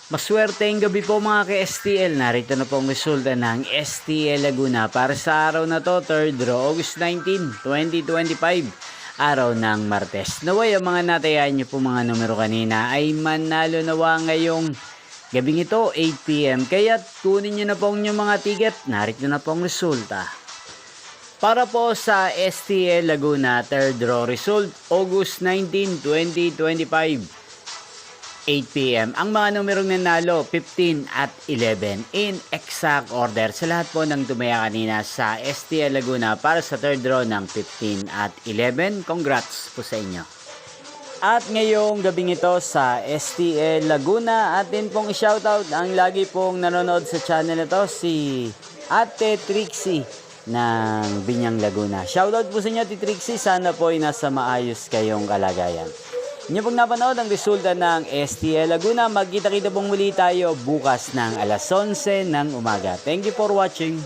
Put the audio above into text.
Maswerteng gabi po mga ka-STL. Narito na po ang resulta ng STL Laguna para sa araw na to, 3rd August 19, 2025. Araw ng Martes. Naway ang mga natayan nyo po mga numero kanina ay manalo nawa ngayong gabing ito, 8 PM. Kaya kunin nyo na po ang mga ticket. Narito na po ang resulta. Para po sa STL Laguna 3rd draw result, August 19, 2025. 8 PM. Ang mga numerong nanalo, 15 at 11 in exact order sa lahat po ng tumaya kanina sa STL Laguna para sa third draw ng 15 at 11. Congrats po sa inyo. At ngayong gabing ito sa STL Laguna, atin pong i-shoutout ang lagi pong nanonood sa channel na to, si Ate Trixie ng Binyang Laguna. Shoutout po sa inyo, Ate Trixie. Sana po ay nasa maayos kayong kalagayan. Inyo pong napanood ang resulta ng STL Laguna. Magkita-kita pong muli tayo bukas ng alas 11 ng umaga. Thank you for watching.